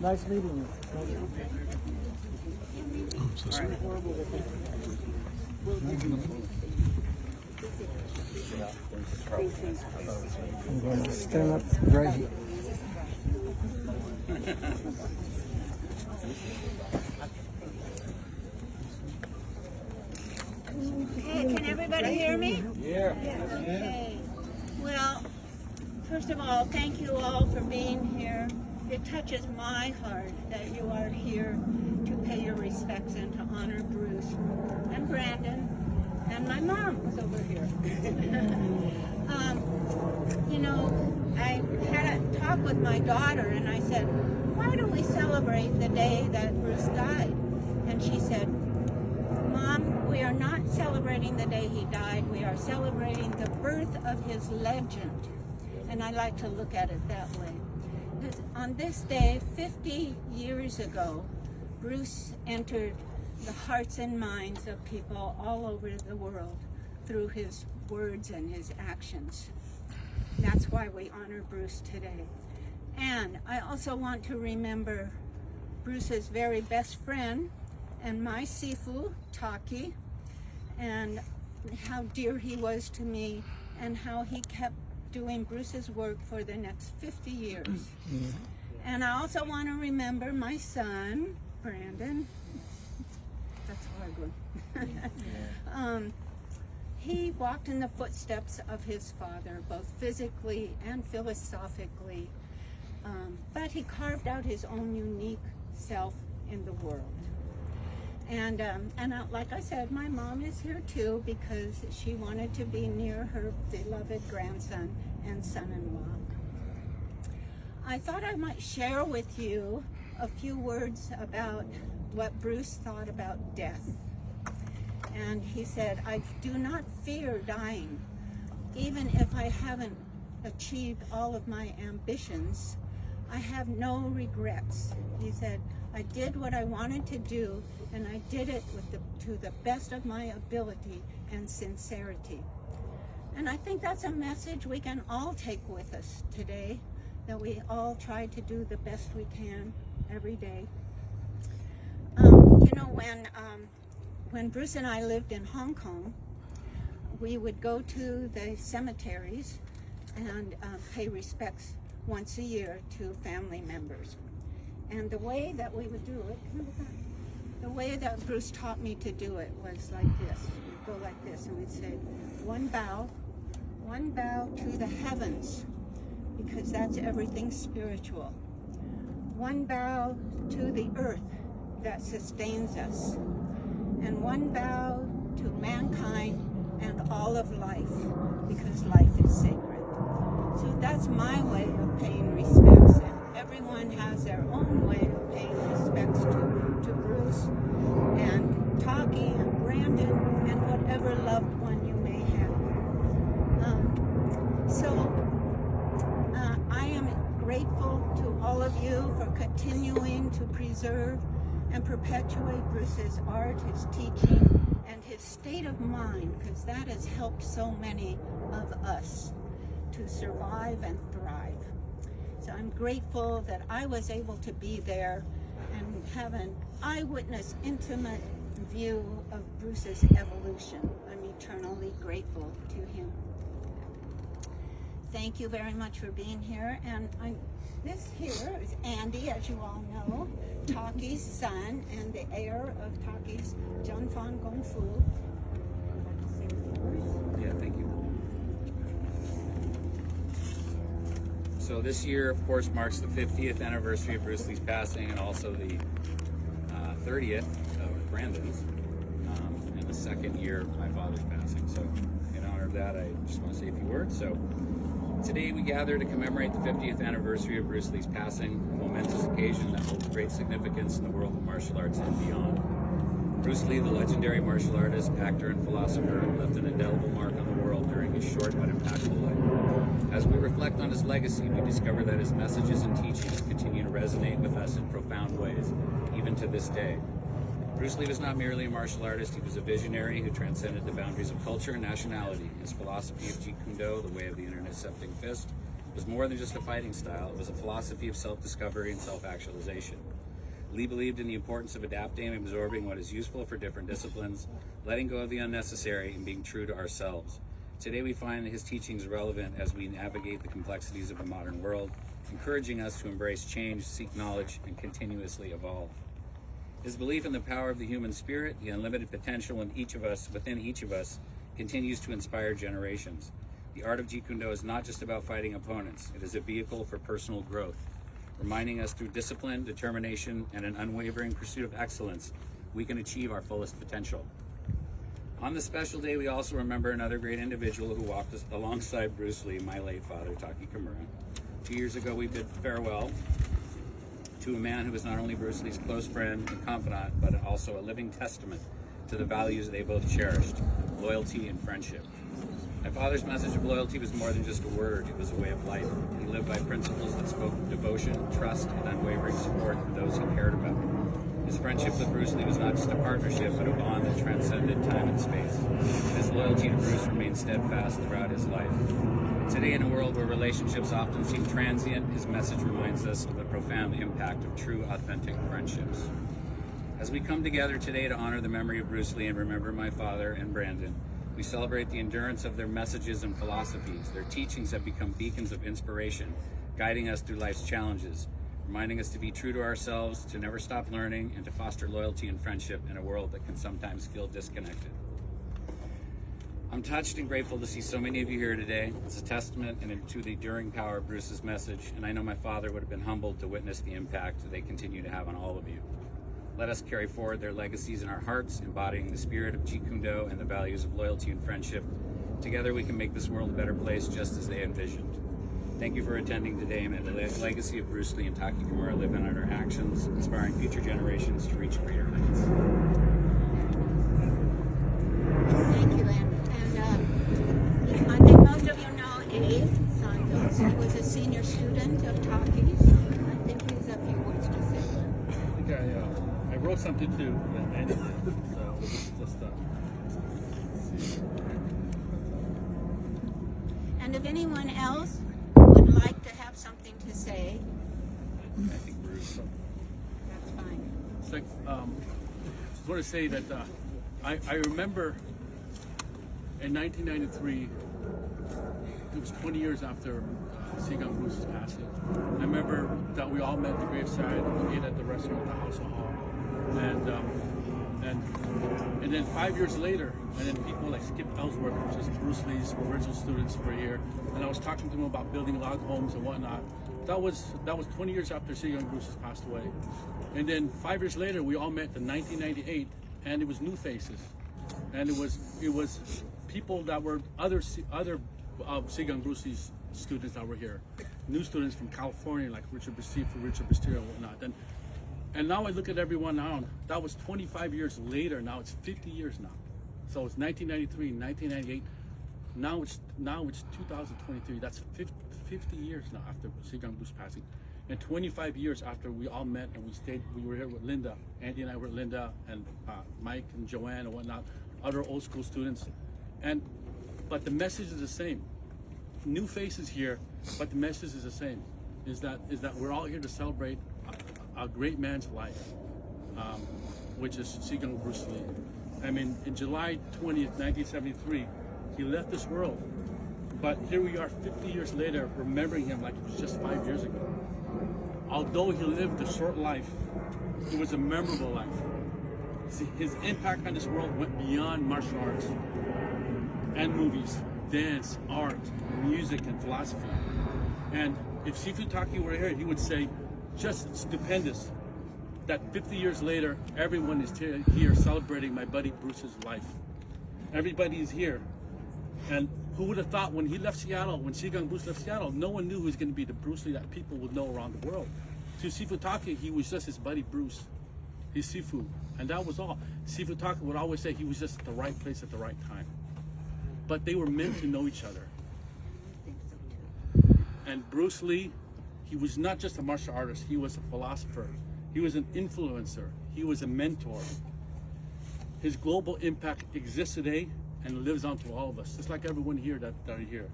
Nice meeting you. I'm so sorry. I'm going to stand up right here. Okay, can everybody hear me? Yeah. Okay. Well, first of all, thank you all for being here. It touches my heart that you are here to pay your respects and to honor Bruce and Brandon and my mom was over here. You know, I had a talk with my daughter and I said, why do we celebrate the day that Bruce died? And she said, Mom, we are not celebrating the day he died. We are celebrating the birth of his legend. And I like to look at it that way. On this day, 50 years ago, Bruce entered the hearts and minds of people all over the world through his words and his actions. That's why we honor Bruce today. And I also want to remember Bruce's very best friend and my Sifu, Taki, and how dear he was to me and how he kept doing Bruce's work for the next 50 years. Mm-hmm. And I also want to remember my son, Brandon. That's hard. He walked in the footsteps of his father, both physically and philosophically, but he carved out his own unique self in the world. And like I said, my mom is here too because she wanted to be near her beloved grandson and son-in-law. I thought I might share with you a few words about what Bruce thought about death. And he said, I do not fear dying. Even if I haven't achieved all of my ambitions, I have no regrets. He said, I did what I wanted to do, and I did it to the best of my ability and sincerity. And I think that's a message we can all take with us today, that we all try to do the best we can every day. You know, when Bruce and I lived in Hong Kong, we would go to the cemeteries and pay respects once a year to family members. And the way that we would do it, the way that Bruce taught me to do it was like this. We'd go like this and we'd say, one bow to the heavens, because that's everything spiritual. One bow to the earth that sustains us. And one bow to mankind and all of life, because life is sacred. So that's my way of paying respects, and everyone has their own way of paying respects to Bruce and Taki and Brandon and whatever loved one you may have. I am grateful to all of you for continuing to preserve and perpetuate Bruce's art, his teaching, and his state of mind, because that has helped so many of us to survive and thrive. So I'm grateful that I was able to be there and have an eyewitness, intimate view of Bruce's evolution. I'm eternally grateful to him. Thank you very much for being here. And this here is Andy, as you all know, Taki's son and the heir of Taki's Jianfan Gong Fu. Yeah, thank you. So this year, of course, marks the 50th anniversary of Bruce Lee's passing, and also the 30th of Brandon's, and the second year of my father's passing. So in honor of that, I just want to say a few words. So today we gather to commemorate the 50th anniversary of Bruce Lee's passing, a momentous occasion that holds great significance in the world of martial arts and beyond. Bruce Lee, the legendary martial artist, actor, and philosopher, left an indelible mark on the world during his short but impactful life. As we reflect on his legacy, we discover that his messages and teachings continue to resonate with us in profound ways, even to this day. Bruce Lee was not merely a martial artist, he was a visionary who transcended the boundaries of culture and nationality. His philosophy of Jeet Kune Do, the way of the intercepting fist, was more than just a fighting style. It was a philosophy of self-discovery and self-actualization. Lee believed in the importance of adapting and absorbing what is useful for different disciplines, letting go of the unnecessary, and being true to ourselves. Today we find his teachings relevant as we navigate the complexities of the modern world, encouraging us to embrace change, seek knowledge, and continuously evolve. His belief in the power of the human spirit, the unlimited potential within each of us, continues to inspire generations. The art of Jeet Kune Do is not just about fighting opponents. It is a vehicle for personal growth, reminding us through discipline, determination, and an unwavering pursuit of excellence, we can achieve our fullest potential. On this special day, we also remember another great individual who walked us alongside Bruce Lee, my late father, Taki Kimura. 2 years ago, we bid farewell to a man who was not only Bruce Lee's close friend and confidant, but also a living testament to the values they both cherished, loyalty and friendship. My father's message of loyalty was more than just a word, it was a way of life. He lived by principles that spoke of devotion, trust, and unwavering support for those he cared about. His friendship with Bruce Lee was not just a partnership, but a bond that transcended time and space. His loyalty to Bruce remained steadfast throughout his life. Today, in a world where relationships often seem transient, his message reminds us of the profound impact of true, authentic friendships. As we come together today to honor the memory of Bruce Lee and remember my father and Brandon, we celebrate the endurance of their messages and philosophies. Their teachings have become beacons of inspiration, guiding us through life's challenges, reminding us to be true to ourselves, to never stop learning, and to foster loyalty and friendship in a world that can sometimes feel disconnected. I'm touched and grateful to see so many of you here today. It's a testament to the enduring power of Bruce's message, and I know my father would have been humbled to witness the impact that they continue to have on all of you. Let us carry forward their legacies in our hearts, embodying the spirit of Jeet Kune Do and the values of loyalty and friendship. Together we can make this world a better place just as they envisioned. Thank you for attending today, and may the legacy of Bruce Lee and Taki Kimura live in our actions, inspiring future generations to reach greater heights. Thank you, and I think most of you know Abe Santos. He was a senior student of Taki's. I think he has a few words to say. I think I wrote something too, and so it's just And if anyone else would like to have something to say, I think Bruce. that's fine. it's like I just want to say that I remember in 1993, it was 20 years after Saigon Bruce's passing. I remember that we all met at the graveside. We ate at the restaurant, the House of Hall, and then 5 years later, and then people like Skip Ellsworth, which is Bruce Lee's original students, were here, and I was talking to them about building log homes and whatnot. That was 20 years after Saigon Bruce has passed away, and then 5 years later, we all met in 1998, and it was new faces, and it was people that were other Saigon Bruce's students that were here, new students from California like Richard Bastir and whatnot. And now I look at everyone now. That was 25 years later. Now it's 50 years now. So it's 1993, 1998. Now it's 2023. That's 50 years now after Saigon Bruce passing, and 25 years after we all met and we were here with Linda. Andy and I were with Linda and Mike and Joanne and whatnot, other old school students. But the message is the same. New faces here, but the message is the same. Is that we're all here to celebrate a great man's life, which is Saigon Bruce Lee. I mean, in July 20th, 1973, he left this world. But here we are 50 years later, remembering him like it was just 5 years ago. Although he lived a short life, it was a memorable life. See, his impact on this world went beyond martial arts and movies, dance, art, music, and philosophy. And if Sifu Taki were here, he would say, just stupendous that 50 years later, everyone is here celebrating my buddy Bruce's life. Everybody is here. And who would have thought when he left Seattle, when Saigon Bruce left Seattle, no one knew he was going to be the Bruce Lee that people would know around the world. To Sifu Taki, he was just his buddy Bruce. He's Sifu. And that was all. Sifu Taki would always say he was just at the right place at the right time. But they were meant to know each other. And Bruce Lee, he was not just a martial artist, he was a philosopher. He was an influencer. He was a mentor. His global impact exists today and lives on to all of us, just like everyone here that are here.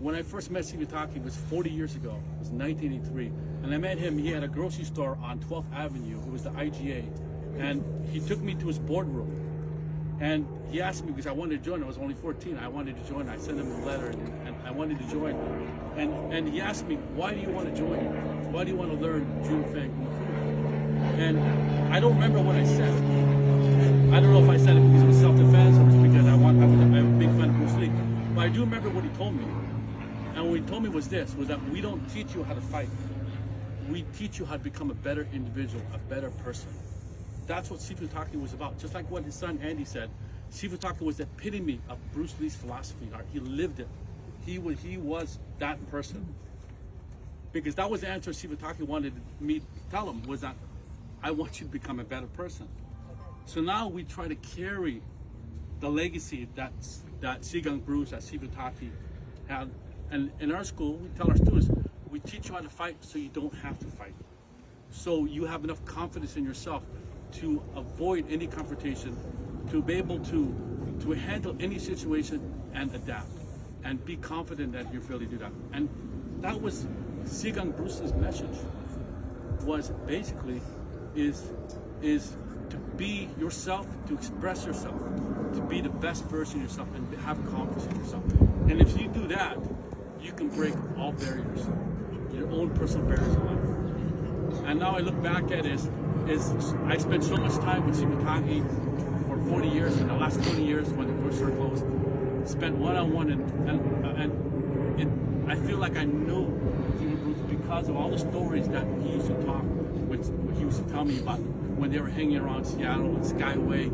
When I first met Steve Taki, it was 40 years ago. It was 1983. And I met him, he had a grocery store on 12th Avenue. It was the IGA. And he took me to his boardroom. And he asked me, because I wanted to join, I was only 14, I wanted to join. I sent him a letter and I wanted to join. And he asked me, why do you want to join? Why do you want to learn Jun Feng Kung Fu? And I don't remember what I said. I don't know if I said it because it was self-defense or it was because I'm a big fan of Bruce Lee. But I do remember what he told me. And what he told me was this, was that we don't teach you how to fight. We teach you how to become a better individual, a better person. That's what Sifu Taki was about. Just like what his son Andy said, Sifu Taki was the epitome of Bruce Lee's philosophy. He lived it. He was that person. Because that was the answer Sifu Taki wanted me to tell him, was that I want you to become a better person. So now we try to carry the legacy that Sigang Bruce, that Sifu Taki had. And in our school, we tell our students, we teach you how to fight so you don't have to fight. So you have enough confidence in yourself to avoid any confrontation, to be able to handle any situation and adapt, and be confident that you're able to do that. And that was Sigang Bruce's message, was basically is to be yourself, to express yourself, to be the best version of yourself, and have confidence in yourself. And if you do that, you can break all barriers, your own personal barriers in life. And now I look back at it is I spent so much time with Sifu Taki for 40 years, and the last 20 years when the bookstore closed, spent one-on-one, and I feel like I knew Sifu Bruce because of all the stories that he used to talk, what he used to tell me about when they were hanging around Seattle and Skyway,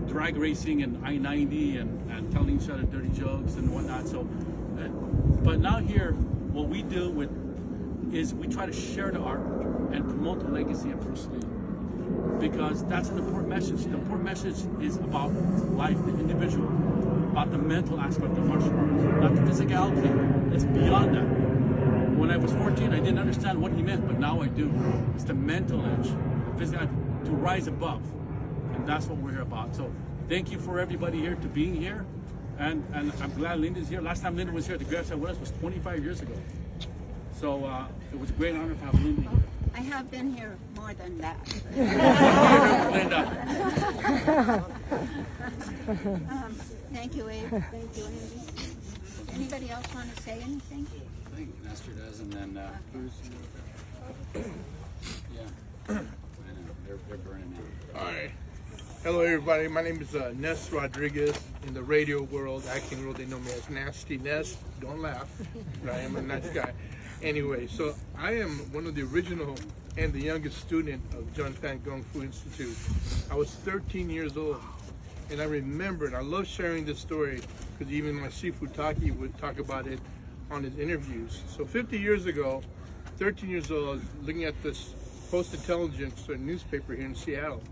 drag racing and I-90 and telling each other dirty jokes and whatnot. So, but now here, what we do is we try to share the art and promote the legacy of Bruce Lee, because that's an important message. The important message is about life, the individual, about the mental aspect of martial arts, not the physicality. It's beyond that. When I was 14, I didn't understand what he meant, but now I do. It's the mental edge, physical, to rise above, and that's what we're here about. So thank you for everybody here to being here, and I'm glad Linda's here. Last time Linda was here at the Graveside with us was 25 years ago. So it was a great honor to have Linda here. I have been here more than that. Thank you, Abe. Thank you, Andy. Anybody else want to say anything? I think Nestor does, and then Bruce. Yeah, I know they're burning out. All right. Hello, everybody. My name is Ness Rodriguez. In the radio world, acting world, they know me as Nasty Ness. Don't laugh. I am a nice guy. Anyway, so I am one of the original and the youngest student of Jun Feng Kung Fu Institute. I was 13 years old, and I remember, and I love sharing this story because even my Sifu Taki would talk about it on his interviews. So 50 years ago, 13 years old, I was looking at this Post-Intelligence newspaper here in Seattle.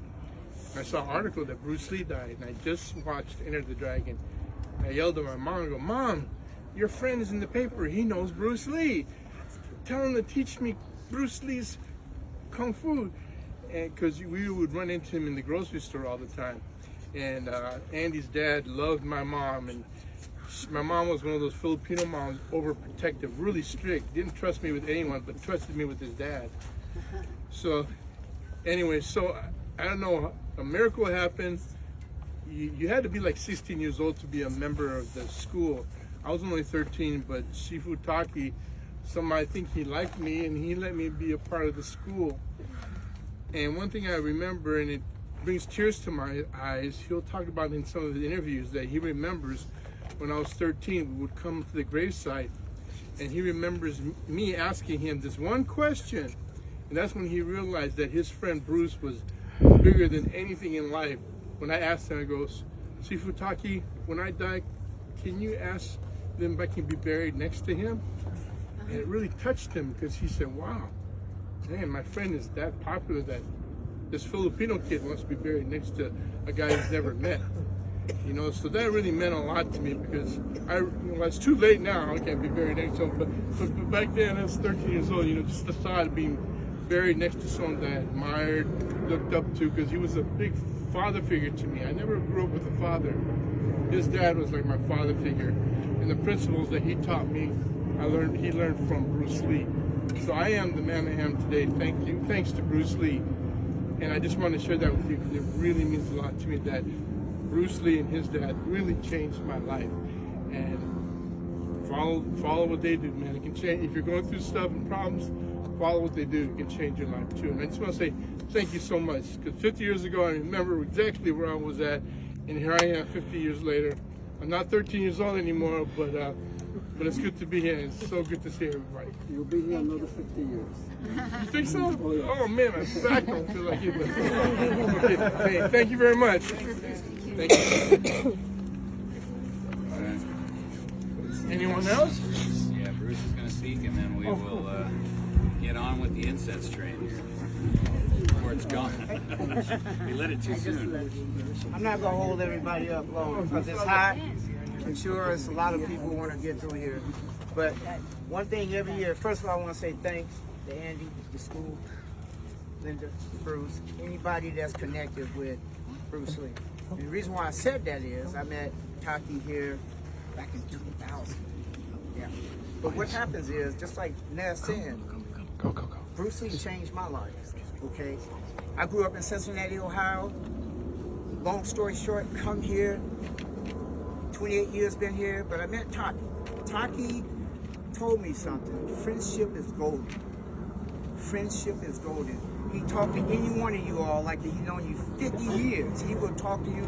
I saw an article that Bruce Lee died, and I just watched Enter the Dragon. And I yelled at my mom and go, "Mom, your friend is in the paper. He knows Bruce Lee. Tell him to teach me Bruce Lee's Kung Fu." And because we would run into him in the grocery store all the time. And Andy's dad loved my mom, and my mom was one of those Filipino moms, overprotective, really strict, didn't trust me with anyone, but trusted me with his dad. So anyway, so I don't know, a miracle happened. You had to be like 16 years old to be a member of the school. I was only 13, but Sifu Taki, I think he liked me, and he let me be a part of the school. And one thing I remember, and it brings tears to my eyes, he'll talk about in some of the interviews that he remembers when I was 13, we would come to the gravesite, and he remembers me asking him this one question. And that's when he realized that his friend Bruce was bigger than anything in life. When I asked him, I goes, "Sifu Taki, when I die, can you ask them if I can be buried next to him?" And it really touched him because he said, "Wow, man, my friend is that popular that this Filipino kid wants to be buried next to a guy he's never met." You know, so that really meant a lot to me because it's too late now. I can't be buried next to him, but back then I was 13 years old. You know, just the thought of being buried next to someone that I admired, looked up to, because he was a big father figure to me. I never grew up with a father. His dad was like my father figure, and the principles that he taught me he learned from Bruce Lee. So I am the man I am today. Thank you. Thanks to Bruce Lee. And I just want to share that with you because it really means a lot to me that Bruce Lee and his dad really changed my life. And follow what they do, man. It can change. If you're going through stuff and problems, follow what they do. It can change your life too. And I just want to say thank you so much because 50 years ago I remember exactly where I was at, and here I am 50 years later. I'm not 13 years old anymore, but it's good to be here. It's so good to see everybody. You'll be here another 50 years. You think so? Oh man, my back don't feel like it. But okay, hey, thank you very much. Thank you. Anyone else? Yeah, Bruce is going to speak, and then we will get on with the incense train here before it's gone. We lit it too soon. I'm not gonna hold everybody up long because it's hot. I'm sure it's a lot of people who want to get through here. But one thing every year, first of all, I want to say thanks to Andy, the school, Linda, Bruce, anybody that's connected with Bruce Lee. And the reason why I said that is I met Taki here back in 2000. Yeah. But what happens is, just like Nez said, Bruce Lee changed my life. Okay. I grew up in Cincinnati, Ohio. Long story short, come here. 28 years been here, but I met Taki. Taki told me something. Friendship is golden. Friendship is golden. He talked to any one of you all like he's known you 50 years. He would talk to you,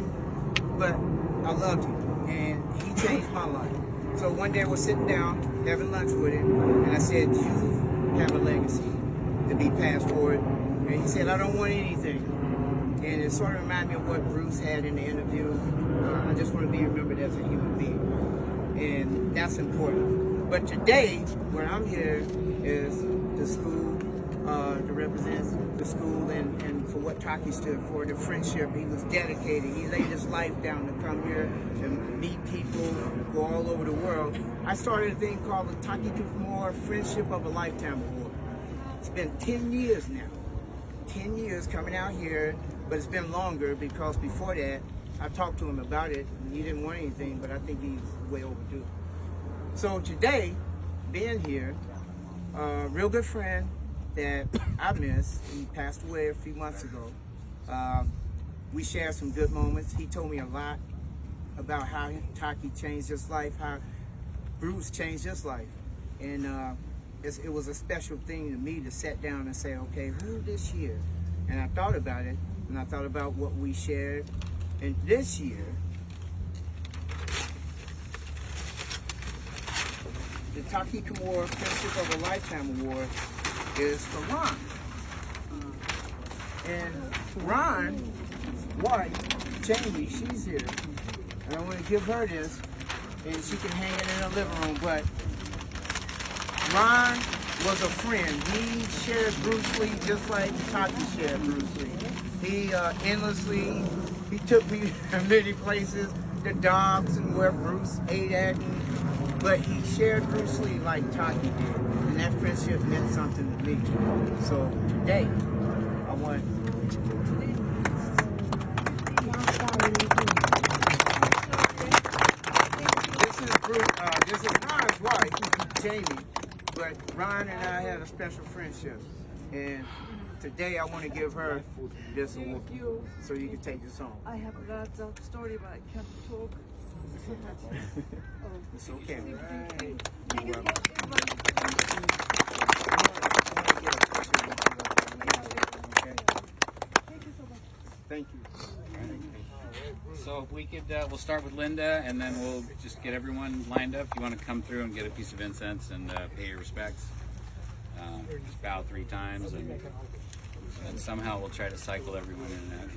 but I loved you, and he changed my life. So one day we're sitting down, having lunch with him, and I said, you have a legacy to be passed forward. And he said, I don't want anything. And it sort of reminded me of what Bruce had in the interview. I just want to be remembered as a human being. And that's important. But today, where I'm here is the school, to represent the school and for what Taki stood for, the friendship. He was dedicated. He laid his life down to come here and meet people, go all over the world. I started a thing called the Taki Kumar Friendship of a Lifetime Award. It's been 10 years now. 10 years coming out here, but it's been longer because before that, I talked to him about it, and he didn't want anything, but I think he's way overdue. So today, being here, a real good friend that I miss, he passed away a few months ago. We shared some good moments. He told me a lot about how Taki changed his life, how Bruce changed his life. And it was a special thing to me to sit down and say, okay, who this year? And I thought about it, and I thought about what we shared. And this year, the Taki Kumar Friendship of a Lifetime Award is for Ron. And Ron's wife, Jamie, she's here. And I want to give her this, and she can hang it in her living room. But Ron was a friend. He shared Bruce Lee just like Taki shared Bruce Lee. He endlessly, he took me many places, the dogs and where Bruce ate at, but he shared Bruce Lee like Taki did. And that friendship meant something to me. So today, I want this is Ron's wife, Jamie, but Ron and I had a special friendship. And today I want to give her this award, so you can take this home. I have lots of story, but I can't talk. It's okay. Thank you. So if we could, we'll start with Linda, and then we'll just get everyone lined up. If you want to come through and get a piece of incense and pay your respects, just bow 3 times, and somehow we'll try to cycle everyone in and out.